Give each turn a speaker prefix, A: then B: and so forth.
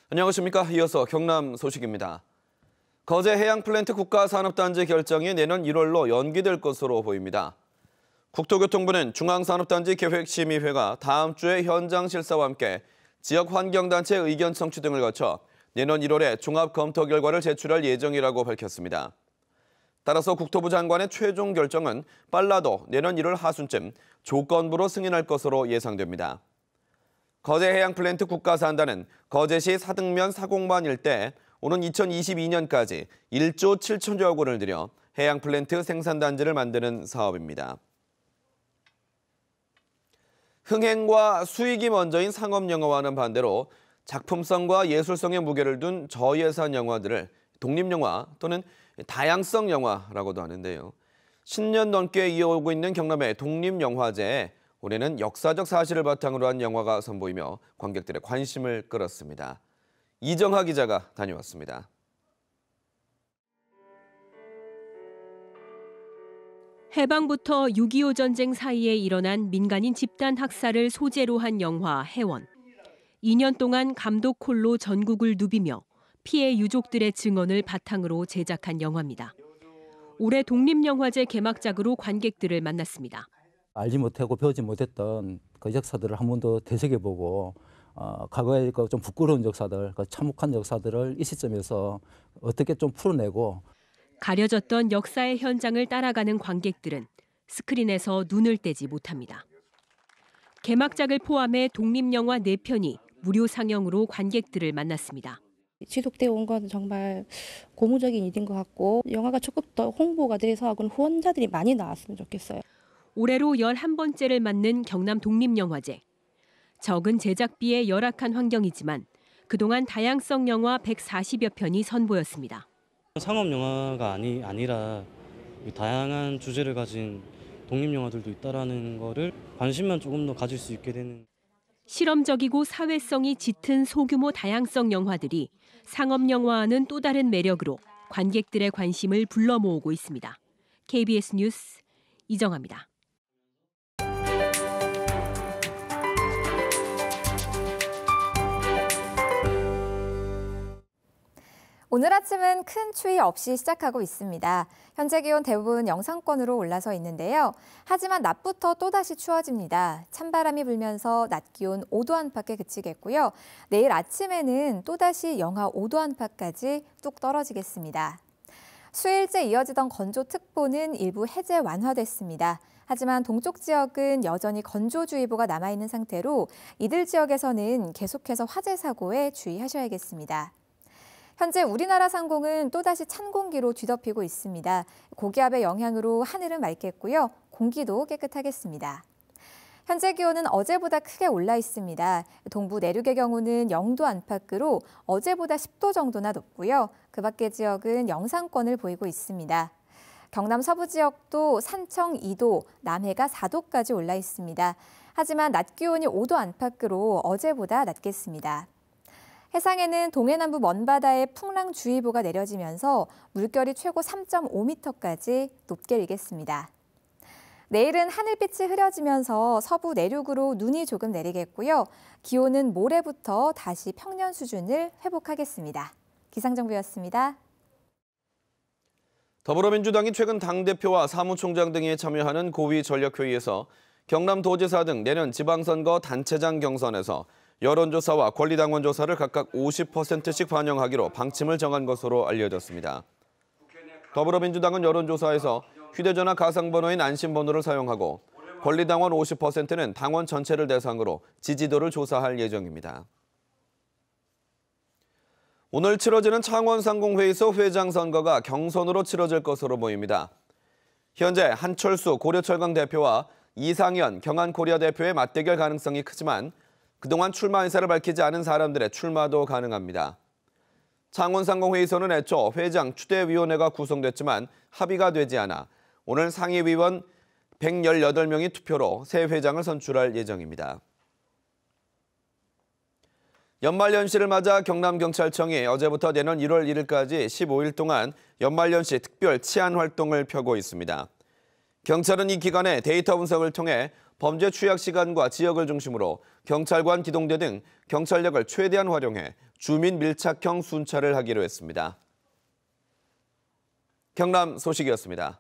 A: 안녕하십니까. 이어서 경남 소식입니다. 거제 해양플랜트 국가산업단지 결정이 내년 1월로 연기될 것으로 보입니다. 국토교통부는 중앙산업단지 계획심의회가 다음 주에 현장 실사와 함께 지역 환경단체 의견 청취 등을 거쳐 내년 1월에 종합 검토 결과를 제출할 예정이라고 밝혔습니다. 따라서 국토부 장관의 최종 결정은 빨라도 내년 1월 하순쯤 조건부로 승인할 것으로 예상됩니다. 거제 해양플랜트 국가산단은 거제시 사등면 사공만 일대에 오는 2022년까지 1조 7천여억 원을 들여 해양플랜트 생산단지를 만드는 사업입니다. 흥행과 수익이 먼저인 상업영화와는 반대로 작품성과 예술성의 무게를 둔 저예산 영화들을 독립영화 또는 다양성 영화라고도 하는데요. 10년 넘게 이어오고 있는 경남의 독립영화제에 올해는 역사적 사실을 바탕으로 한 영화가 선보이며 관객들의 관심을 끌었습니다. 이정하 기자가 다녀왔습니다.
B: 해방부터 6.25 전쟁 사이에 일어난 민간인 집단 학살을 소재로 한 영화 해원. 2년 동안 감독 콜로 전국을 누비며 피해 유족들의 증언을 바탕으로 제작한 영화입니다. 올해 독립영화제 개막작으로 관객들을 만났습니다.
C: 알지 못하고 배우지 못했던 그 역사들을 한 번 더 되새겨보고 과거의 그 좀 부끄러운 역사들, 그 참혹한 역사들을 이 시점에서 어떻게 좀 풀어내고
B: 가려졌던 역사의 현장을 따라가는 관객들은 스크린에서 눈을 떼지 못합니다. 개막작을 포함해 독립영화 4편이 무료 상영으로 관객들을 만났습니다.
D: 지속되어 온 건 정말 고무적인 일인 것 같고 영화가 조금 더 홍보가 돼서 후원자들이 많이 나왔으면 좋겠어요.
B: 올해로 11번째를 맞는 경남 독립영화제. 적은 제작비에 열악한 환경이지만 그동안 다양성 영화 140여 편이 선보였습니다.
E: 상업 영화가 다양한 주제를 가진 독립영화들도 있다는 거를 관심만 조금 더 가질 수 있게 되는.
B: 실험적이고 사회성이 짙은 소규모 다양성 영화들이 상업 영화와는 또 다른 매력으로 관객들의 관심을 불러 모으고 있습니다. KBS 뉴스 이정아입니다.
F: 오늘 아침은 큰 추위 없이 시작하고 있습니다. 현재 기온 대부분 영상권으로 올라서 있는데요. 하지만 낮부터 또다시 추워집니다. 찬바람이 불면서 낮 기온 5도 안팎에 그치겠고요. 내일 아침에는 또다시 영하 5도 안팎까지 뚝 떨어지겠습니다. 수일째 이어지던 건조특보는 일부 해제 완화됐습니다. 하지만 동쪽 지역은 여전히 건조주의보가 남아있는 상태로 이들 지역에서는 계속해서 화재 사고에 주의하셔야겠습니다. 현재 우리나라 상공은 또다시 찬 공기로 뒤덮이고 있습니다. 고기압의 영향으로 하늘은 맑겠고요. 공기도 깨끗하겠습니다. 현재 기온은 어제보다 크게 올라 있습니다. 동부 내륙의 경우는 0도 안팎으로 어제보다 10도 정도나 높고요. 그 밖의 지역은 영상권을 보이고 있습니다. 경남 서부 지역도 산청 2도, 남해가 4도까지 올라 있습니다. 하지만 낮 기온이 5도 안팎으로 어제보다 낮겠습니다. 해상에는 동해남부 먼바다에 풍랑주의보가 내려지면서 물결이 최고 3.5m까지 높게 일겠습니다. 내일은 하늘빛이 흐려지면서 서부 내륙으로 눈이 조금 내리겠고요. 기온은 모레부터 다시 평년 수준을 회복하겠습니다. 기상정보였습니다.
A: 더불어민주당이 최근 당대표와 사무총장 등이 참여하는 고위 전략회의에서 경남도지사 등 내년 지방선거 단체장 경선에서 여론조사와 권리당원 조사를 각각 50%씩 반영하기로 방침을 정한 것으로 알려졌습니다. 더불어민주당은 여론조사에서 휴대전화 가상번호인 안심번호를 사용하고 권리당원 50%는 당원 전체를 대상으로 지지도를 조사할 예정입니다. 오늘 치러지는 창원상공회의소 회장 선거가 경선으로 치러질 것으로 보입니다. 현재 한철수 고려철강 대표와 이상현 경안코리아 대표의 맞대결 가능성이 크지만 그동안 출마 의사를 밝히지 않은 사람들의 출마도 가능합니다. 창원상공회의소는 애초 회장 추대위원회가 구성됐지만 합의가 되지 않아 오늘 상임위원 118명이 투표로 새 회장을 선출할 예정입니다. 연말연시를 맞아 경남경찰청이 어제부터 내년 1월 1일까지 15일 동안 연말연시 특별 치안 활동을 펴고 있습니다. 경찰은 이 기간에 데이터 분석을 통해 범죄 취약 시간과 지역을 중심으로 경찰관 기동대 등 경찰력을 최대한 활용해 주민 밀착형 순찰을 하기로 했습니다. 경남 소식이었습니다.